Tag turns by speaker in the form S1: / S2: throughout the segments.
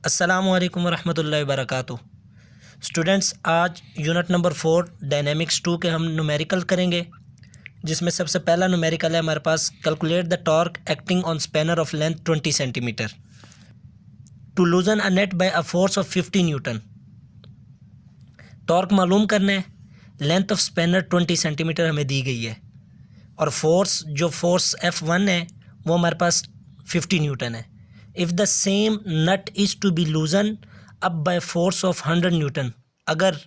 S1: अस्सलामु अलैकुम वरहमतुल्लाहि वबरकातुह। स्टूडेंट्स, आज यूनिट नंबर 4 डायनेमिक्स 2 के हम न्यूमेरिकल करेंगे, जिसमें सबसे पहला न्यूमेरिकल है हमारे पास calculate the torque acting on spanner of length 20 centimetre to loosen a nut by a force of 50 newton. Torque मालूम करना है, लेंथ ऑफ स्पैनर 20 सेंटीमीटर हमें दी गई है और फोर्स F1 है वो हमारे पास 50 न्यूटन है। If the same nut is to be loosen up by force of 100 newton, अगर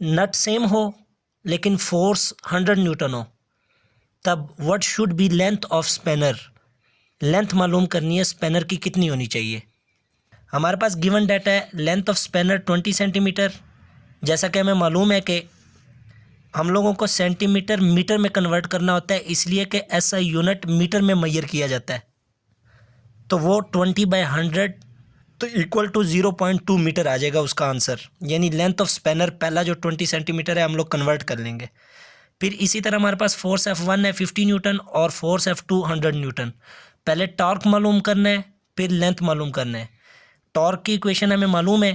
S1: नट सेम हो लेकिन फोर्स 100 न्यूटन हो, तब what should be length of spanner. Length मालूम करनी है स्पैनर की कितनी होनी चाहिए। हमारे पास गिवन डाटा है लेंथ ऑफ स्पैनर 20 सेंटीमीटर। जैसा कि हमें मालूम है कि हम लोगों को सेंटीमीटर मीटर में कन्वर्ट करना होता है, इसलिए कि ऐसा यूनिट मीटर में मेजर किया जाता है। तो वो 20/100 तो इक्वल टू 0.2 मीटर आ जाएगा उसका आंसर। यानी लेंथ ऑफ स्पैनर पहला जो 20 सेंटीमीटर है हम लोग कन्वर्ट कर लेंगे। फिर इसी तरह हमारे पास फोर्स F1 है 50 न्यूटन और फोर्स F2 100 न्यूटन। पहले टॉर्क मालूम करना है, फिर लेंथ मालूम करना है। टॉर्क की इक्वेशन हमें मालूम है,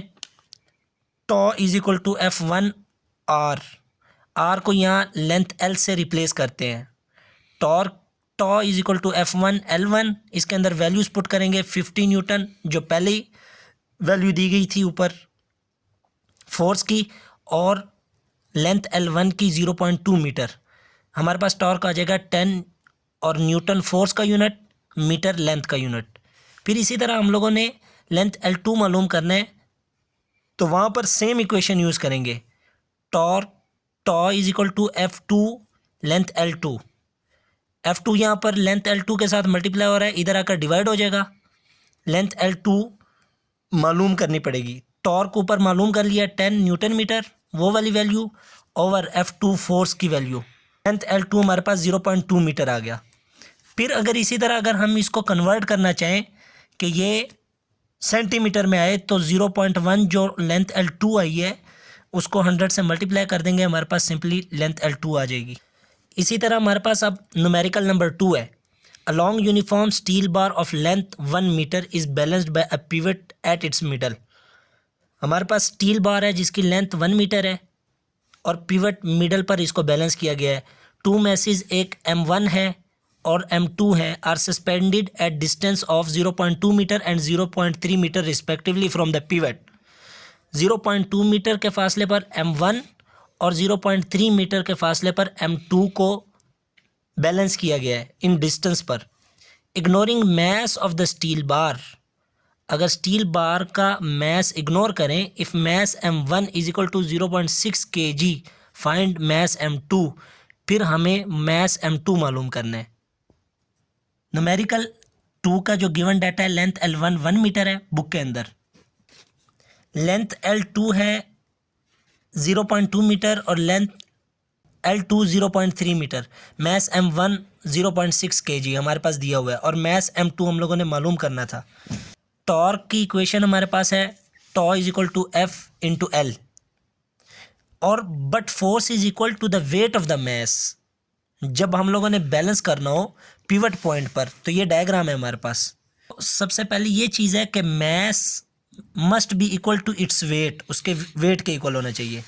S1: tau is equal to F1 r को यहाँ लेंथ L से रिप्लेस करते हैं। टॉ is equal to F1 L1, इसके अंदर वैल्यूज़ पुट करेंगे 50 न्यूटन जो पहले ही वैल्यू दी गई थी ऊपर फोर्स की, और लेंथ L1 की 0.2 मीटर। हमारे पास टॉर्क आ जाएगा 10 और न्यूटन फोर्स का यूनिट, मीटर लेंथ का यूनिट। फिर इसी तरह हम लोगों ने लेंथ L2 मालूम करना है, तो वहाँ पर सेम इक्वेशन यूज़ करेंगे। Tau is equal to F2 length L2। F2 यहाँ पर लेंथ L2 के साथ मल्टीप्लाई हो रहा है, इधर आकर डिवाइड हो जाएगा। लेंथ L2 मालूम करनी पड़ेगी। टॉर्क ऊपर मालूम कर लिया 10 न्यूटन मीटर, वो वाली वैल्यू, ओवर F2 फोर्स की वैल्यू। लेंथ L2 हमारे पास 0.2 मीटर आ गया। फिर अगर इसी तरह अगर हम इसको कन्वर्ट करना चाहें कि ये सेंटीमीटर में आए, तो 0.1 जो लेंथ L2 आई है उसको 100 से मल्टीप्लाई कर देंगे, हमारे पास सिंपली लेंथ L2 आ जाएगी। इसी तरह हमारे पास अब न्यूमेरिकल नंबर 2 है। A long uniform steel bar of length 1 metre is balanced by a pivot at its middle. हमारे पास स्टील बार है जिसकी लेंथ 1 मीटर है और पिवट मिडल पर इसको बैलेंस किया गया है। टू मैसेज, एक M1 है और M2 है, are suspended at distance of 0.2 metre and 0.3 metre respectively from the pivot. 0.2 metre के फासले पर M1 और 0.3 मीटर के फासले पर M2 को बैलेंस किया गया है इन डिस्टेंस पर। Ignoring mass of the steel bar, अगर स्टील बार का मैस इग्नोर करें, if mass M1 is equal to 0.6 kg, find mass M2। फिर हमें मैस M2 मालूम करना है। न्यूमेरिकल 2 का जो गिवन डाटा है, लेंथ L1 1 मीटर है बुक के अंदर, लेंथ L2 है 0.2 मीटर और length L2 0.3 metre. Mess M1 0.6 kg हमारे पास दिया हुआ है और मैस M2 हम लोगों ने मालूम करना था। टॉर्क की इक्वेशन हमारे पास है tau is equal to F into L, और but force is equal to the weight of the mass. जब हम लोगों ने बैलेंस करना हो पिवट पॉइंट पर, तो ये डायग्राम है हमारे पास। सबसे पहले ये चीज़ है कि mass must be equal to its weight, उसके वेट के इक्वल होना चाहिए।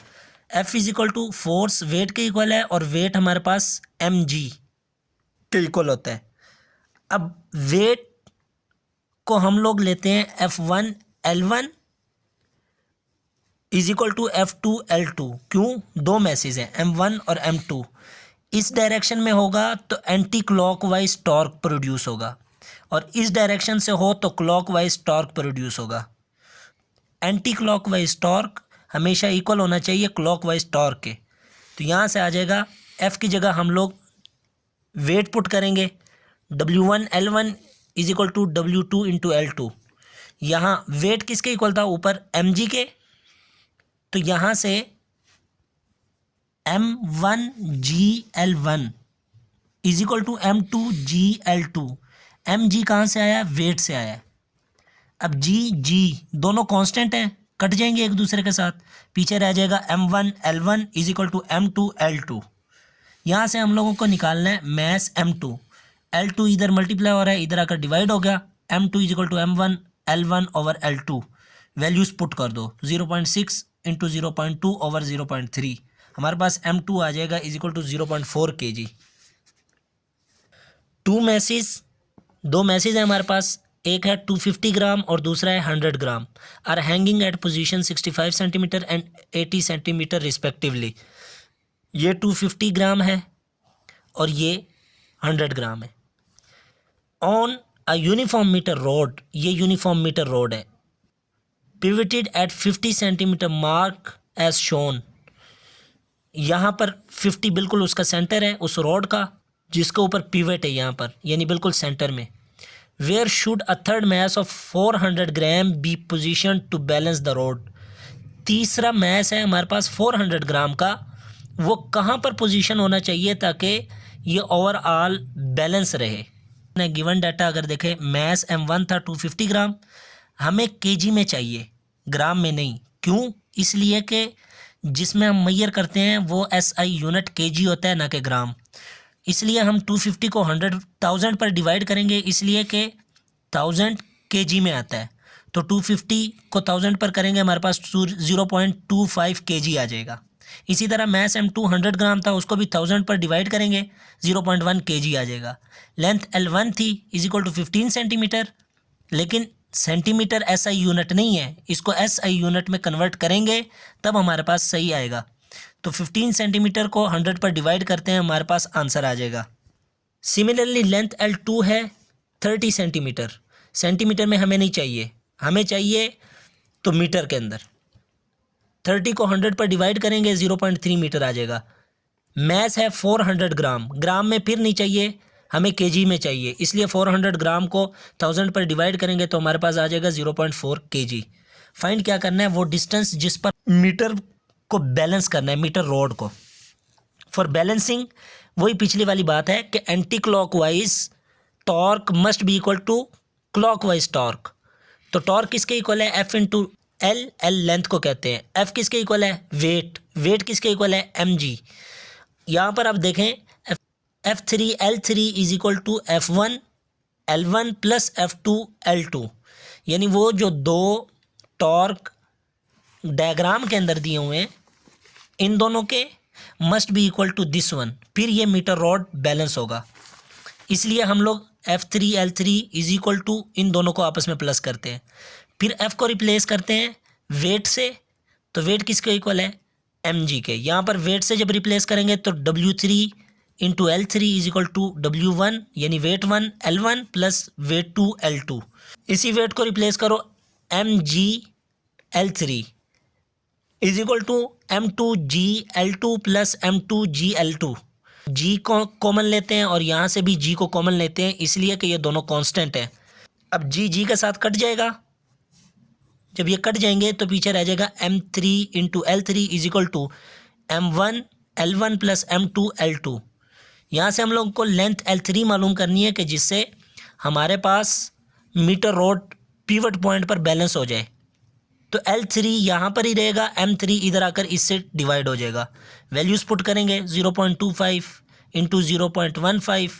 S1: F is equal to force weight के इक्वल है और वेट हमारे पास mg के इक्वल होता है। अब वेट को हम लोग लेते हैं F1 L1 is equal to F2 L2। क्यों? दो मैसेज हैं M1 और M2। इस डायरेक्शन में होगा तो एंटी क्लॉकवाइज टॉर्क प्रोड्यूस होगा और इस डायरेक्शन से हो तो क्लॉकवाइज टॉर्क प्रोड्यूस होगा। एंटी क्लॉकवाइज टॉर्क हमेशा इक्वल होना चाहिए क्लॉकवाइज टॉर्क के। तो यहाँ से आ जाएगा F की जगह हम लोग वेट पुट करेंगे, W1 L1 is equal to W2 into L2। यहाँ वेट किसके इक्वल था? ऊपर mg के, तो यहाँ से M1GL1 is equal to M2GL2। mg कहाँ से आया? वेट से आया। अब g दोनों कांस्टेंट हैं, कट जाएंगे एक दूसरे के साथ, पीछे रह जाएगा M1 L1 is equal to M2 L2। यहाँ से हम लोगों को निकालना है मैस M2। L2 इधर मल्टीप्लाई हो रहा है, इधर आकर डिवाइड हो गया। M2 is equal to M1 L1 over L2। Values put कर दो, 0.6 इंटू 0.2 ओवर 0.3, हमारे पास M2 आ जाएगा इज इक्वल टू 0.4 kg। दो मैसेज है हमारे पास, एक है 250 ग्राम और दूसरा है 100 gram, are hanging at position 65 centimetre and 80 centimetre respectively. ये 250 ग्राम है और ये 100 ग्राम है। On a uniform metre rod, ये यूनिफॉर्म मीटर रोड है, pivoted at 50 centimetre mark as shown. यहाँ पर 50 बिल्कुल उसका सेंटर है उस रोड का जिसके ऊपर पिवट है यहाँ पर, यानी बिल्कुल सेंटर में। Where should a third mass of 400 gram be position to balance the rod. तीसरा मैस है हमारे पास 400 ग्राम का, वो कहाँ पर पोजीशन होना चाहिए ताकि ये ओवरऑल बैलेंस रहे। गिवन डाटा अगर देखें, मैस M1 था 250 ग्राम, हमें केजी में चाहिए, ग्राम में नहीं। क्यों? इसलिए कि जिसमें हम मैयर करते हैं वो SI यूनिट केजी होता है ना कि ग्राम। इसलिए हम 250 को 100,000 पर डिवाइड करेंगे, इसलिए कि 1000 केजी में आता है, तो 250 को 1000 पर करेंगे हमारे पास 0.25 केजी आ जाएगा। इसी तरह मैस M2 100 ग्राम था, उसको भी 1000 पर डिवाइड करेंगे 0.1 केजी आ जाएगा। लेंथ L1 थी इज इक्वल टू 15 सेंटीमीटर, लेकिन सेंटीमीटर SI यूनिट नहीं है, इसको SI यूनिट में कन्वर्ट करेंगे तब हमारे पास सही आएगा। तो 15 सेंटीमीटर को 100 पर डिवाइड करते हैं, हमारे पास आंसर आ जाएगा। सिमिलरली लेंथ L2 है 30 सेंटीमीटर, सेंटीमीटर में हमें नहीं चाहिए, हमें चाहिए तो मीटर के अंदर। 30 को 100 पर डिवाइड करेंगे 0.3 मीटर आ जाएगा। मैस है 400 ग्राम, ग्राम में फिर नहीं चाहिए, हमें केजी में चाहिए, इसलिए 400 ग्राम को 1000 पर डिवाइड करेंगे तो हमारे पास आ जाएगा 0.4 केजी। फाइंड क्या करना है, वो डिस्टेंस जिस पर मीटर को बैलेंस करना है, मीटर रोड को। फॉर बैलेंसिंग वही पिछली वाली बात है कि anti clockwise torque must be equal to clockwise torque. तो टॉर्क किसके इक्वल है, F into L, L length को कहते हैं, F किसके इक्वल है, वेट, वेट किसके इक्वल है, mg। यहाँ पर आप देखें F3 L3 is equal to F1 L1 plus F2 L2, यानी वो जो दो टॉर्क डायग्राम के अंदर दिए हुए हैं इन दोनों के must be equal to this one, फिर ये मीटर रॉड बैलेंस होगा। इसलिए हम लोग F3 L3 is equal to इन दोनों को आपस में प्लस करते हैं, फिर F को रिप्लेस करते हैं वेट से, तो वेट किसके इक्वल है, mg के। यहाँ पर वेट से जब रिप्लेस करेंगे तो W3 into L3 is equal to W1, यानी wait 1 L1 plus wait 2 L2। इसी वेट को रिप्लेस करो mg L3 is equal to M2G L2 plus M2G L2। G को कॉमन लेते हैं और यहाँ से भी G को कॉमन लेते हैं, इसलिए कि ये दोनों कांस्टेंट हैं। अब G के साथ कट जाएगा, जब ये कट जाएंगे तो पीछे रह जाएगा M3 into L3 is equal to M1 L1 plus M2 L2। यहाँ से हम लोग को लेंथ L3 मालूम करनी है कि जिससे हमारे पास मीटर रोड पिवट पॉइंट पर बैलेंस हो जाए। तो L3 यहाँ पर ही रहेगा, M3 इधर आकर इससे डिवाइड हो जाएगा। वैल्यूज़ पुट करेंगे 0.25 इंटू 0.15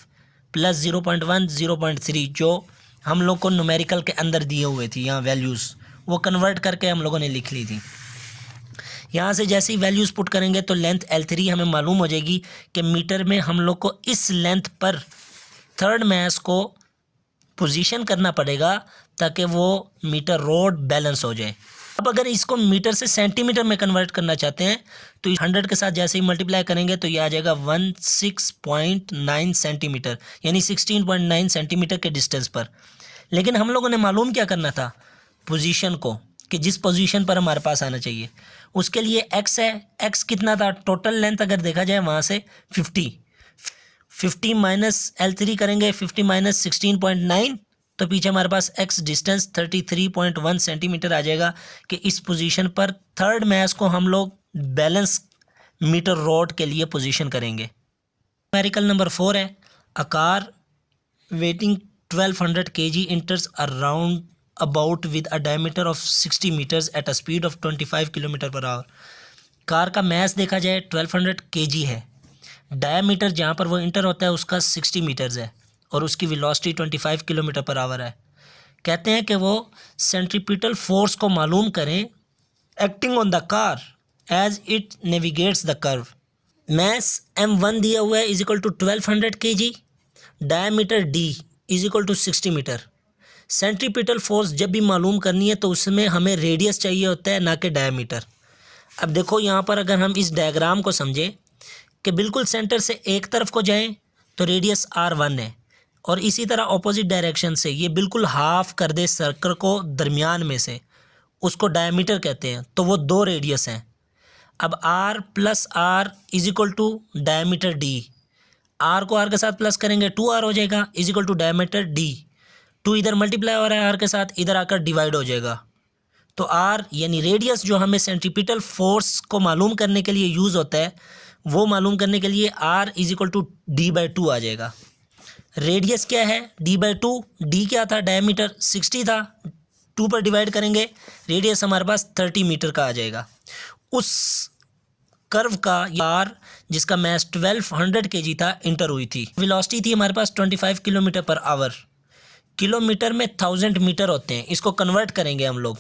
S1: प्लस 0.1 0.3, जो हम लोग को न्यूमेरिकल के अंदर दिए हुए थी, यहाँ वैल्यूज़ वो कन्वर्ट करके हम लोगों ने लिख ली थी। यहाँ से जैसे ही वैल्यूज़ पुट करेंगे तो लेंथ L3 हमें मालूम हो जाएगी कि मीटर में हम लोग को इस लेंथ पर थर्ड मैस को पोजीशन करना पड़ेगा ताकि वो मीटर रोड बैलेंस हो जाए। अब अगर इसको मीटर से सेंटीमीटर में कन्वर्ट करना चाहते हैं तो 100 के साथ जैसे ही मल्टीप्लाई करेंगे तो ये आ जाएगा 16.9 सेंटीमीटर, यानी 16.9 सेंटीमीटर के डिस्टेंस पर। लेकिन हम लोगों ने मालूम क्या करना था, पोजीशन को, कि जिस पोजीशन पर हमारे पास आना चाहिए। उसके लिए x है, x कितना था, टोटल लेंथ अगर देखा जाए वहाँ से 50 माइनस L3 करेंगे, 50 माइनस 16.9, तो पीछे हमारे पास x डिस्टेंस 33.1 सेंटीमीटर आ जाएगा कि इस पोजीशन पर थर्ड मैस को हम लोग बैलेंस मीटर रोड के लिए पोजीशन करेंगे। न्यूमेरिकल नंबर 4 है, a car waiting 1200 kg enters around about with a diameter of 60 meters at a speed of 25 kilometre per hour. Car का मैस देखा जाए 1200 kg है, डायमीटर जहाँ पर वो इंटर होता है उसका 60 मीटर्स है और उसकी वेलोसिटी 25 किलोमीटर पर आवर है। कहते हैं कि वो सेंट्रीपिटल फोर्स को मालूम करें acting on the car as it navigates the curve. Mass m1 दिया हुआ है is equal to 1200 kg, diameter d is equal to 60 metre. Centripetal force जब भी मालूम करनी है तो उसमें हमें रेडियस चाहिए होता है, ना कि डायमीटर। अब देखो यहाँ पर अगर हम इस डायग्राम को समझें कि बिल्कुल सेंटर से एक तरफ को जाएं तो रेडियस r1 है, और इसी तरह ऑपोजिट डायरेक्शन से ये बिल्कुल हाफ कर दे सर्कल को दरमियान में से, उसको डायमीटर कहते हैं। तो वो दो रेडियस हैं। अब r plus r is equal to diameter d, r को r के साथ प्लस करेंगे 2r हो जाएगा is equal to diameter d। 2 इधर मल्टीप्लाई हो रहा है r के साथ, इधर आकर डिवाइड हो जाएगा। तो r यानी रेडियस जो हमें सेंट्रीपिटल फोर्स को मालूम करने के लिए यूज़ होता है, वो मालूम करने के लिए r is equal to d/2 आ जाएगा। रेडियस क्या है d/2, d क्या था डायमीटर 60 था, 2 पर डिवाइड करेंगे, रेडियस हमारे पास 30 मीटर का आ जाएगा। उस कर्व का r जिसका मैस 1200 kg था इंटर हुई थी। वेलोसिटी थी हमारे पास 25 किलोमीटर पर आवर। किलोमीटर में 1000 मीटर होते हैं, इसको कन्वर्ट करेंगे हम लोग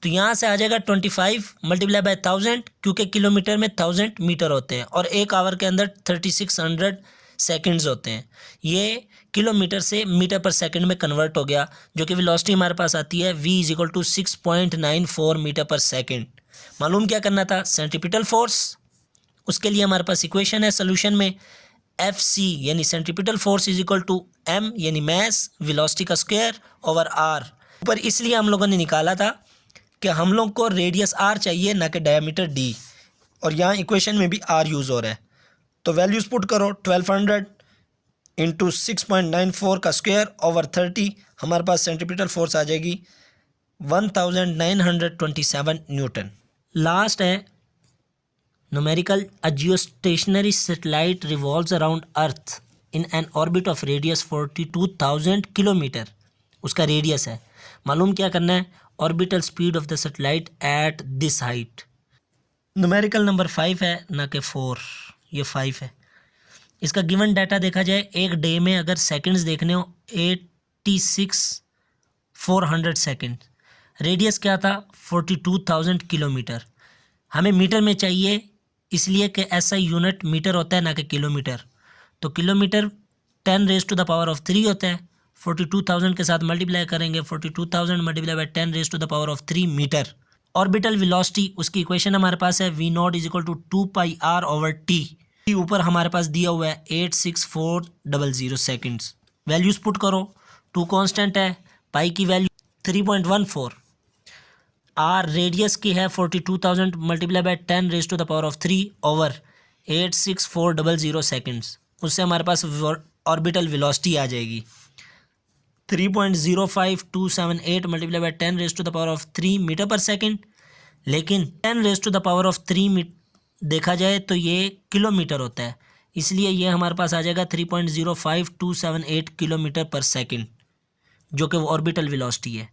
S1: तो यहाँ से आ जाएगा 25 मल्टीप्लाई बाय 1000, क्योंकि किलोमीटर में 1000 मीटर होते हैं और एक आवर के अंदर 3600 सेकंड्स होते हैं। ये किलोमीटर से मीटर पर सेकंड में कन्वर्ट हो गया, जो कि वेलोसिटी हमारे पास आती है v is equal to 6.94 metre पर सेकंड। मालूम क्या करना था, सेंट्रीपिटल फोर्स। उसके लिए हमारे पास इक्वेशन है सोल्यूशन में, Fc यानी centripetal force is equal to m यानी मैस वेलोसिटी का स्क्वायर ओवर r। ऊपर इसलिए हम लोगों ने निकाला था कि हम लोग को रेडियस r चाहिए, ना कि डायमीटर d, और यहाँ इक्वेशन में भी r यूज़ हो रहा है। तो वैल्यूज़ पुट करो, 1200 इंटू 6.94 का स्क्वायर ओवर 30, हमारे पास सेंट्रीपिटल फोर्स आ जाएगी 1927 न्यूटन। लास्ट है numerical, a geostationary satellite revolves around earth in an orbit of radius 42,000 kilometre. उसका रेडियस है, मालूम क्या करना है, orbital speed of the satellite at this height. Numerical number 5 है, ना कि 4, ये 5 है। इसका गिवन डाटा देखा जाए, एक डे में अगर सेकंड्स देखने हो 86,400 सेकंड। रेडियस क्या था 42,000 किलोमीटर। हमें मीटर में चाहिए, इसलिए कि ऐसा यूनिट मीटर होता है, ना कि किलोमीटर। तो किलोमीटर 10⁻³ होता है, 42,000 के साथ मल्टीप्लाई करेंगे, 42,000 multiply by 10⁻³ metre. Orbital velocity, उसकी इक्वेशन हमारे पास है v0 is equal to 2πr/t। ऊपर हमारे पास दिया हुआ है 86400 सेकंड्स। वैल्यूज पुट करो, 2 कांस्टेंट है, पाई की वैल्यू 3.14, आर रेडियस की है 42,000 मल्टीप्लाई बाय 10⁻³ ओवर 86400 सेकंड्स। उससे हमारे पास ऑर्बिटल वेलोसिटी आ जाएगी 3.05278 मल्टीप्लाई बाय 10⁻³ मीटर पर सेकंड। लेकिन 10⁻³ देखा जाए तो ये किलोमीटर होता है, इसलिए ये हमारे पास आ जाएगा 3.05278 किलोमीटर पर सेकंड, जो कि वो ऑर्बिटल वेलोसिटी है।